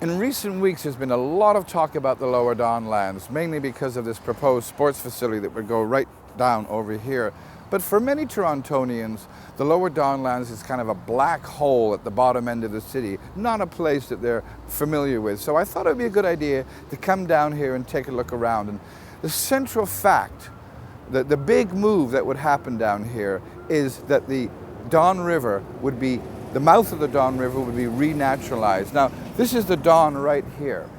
In recent weeks, there's been a lot of talk about the lower Donlands, mainly because of this proposed sports facility that would go right down over here. But for many Torontonians, the lower Donlands is kind of a black hole at the bottom end of the city, not a place that they're familiar with. So I thought it would be a good idea to come down here and take a look around. And the central fact, the big move that would happen down here is that the Don River would be, the mouth of the Don River would be renaturalized. Now, this is the Don right here.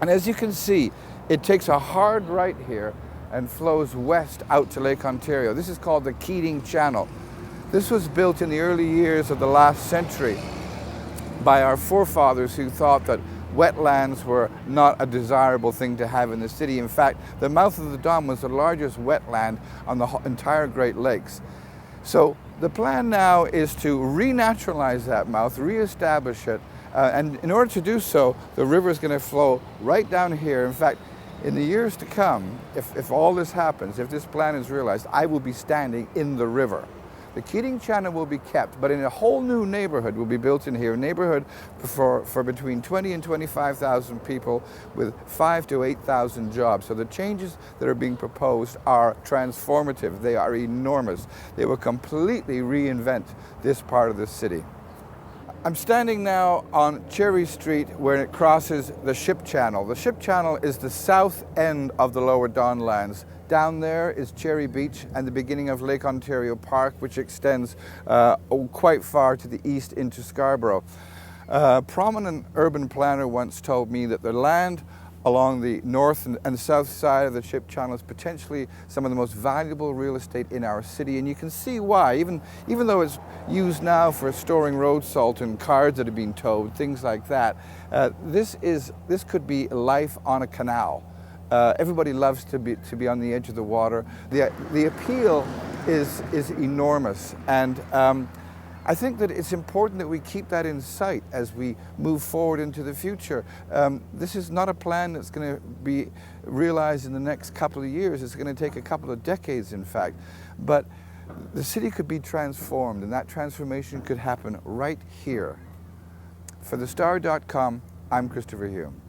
And as you can see, it takes a hard right here and flows west out to Lake Ontario. This is called the Keating Channel. This was built in the early years of the last century by our forefathers who thought that wetlands were not a desirable thing to have in the city. In fact, the mouth of the Don was the largest wetland on the entire Great Lakes. So the plan now is to renaturalize that mouth, reestablish it, and in order to do so, the river is going to flow right down here. In fact, in the years to come, if all this happens, if this plan is realized, I will be standing in the river. The Keating Channel will be kept, but in a whole new neighborhood will be built in here, a neighborhood for between 20 and 25,000 people with 5,000 to 8,000 jobs. So the changes that are being proposed are transformative. They are enormous. They will completely reinvent this part of the city. I'm standing now on Cherry Street where it crosses the Ship Channel. The Ship Channel is the south end of the lower Donlands. Down there is Cherry Beach and the beginning of Lake Ontario Park, which extends quite far to the east into Scarborough. A prominent urban planner once told me that the land along the north and south side of the Ship Channel is potentially some of the most valuable real estate in our city, and you can see why. Even though it's used now for storing road salt and cars that are being towed, things like that, this could be life on a canal. Everybody loves to be on the edge of the water. The appeal is enormous, and I think that it's important that we keep that in sight as we move forward into the future. This is not a plan that's going to be realized in the next couple of years. It's going to take a couple of decades, in fact. But the city could be transformed, and that transformation could happen right here. For thestar.com, I'm Christopher Hume.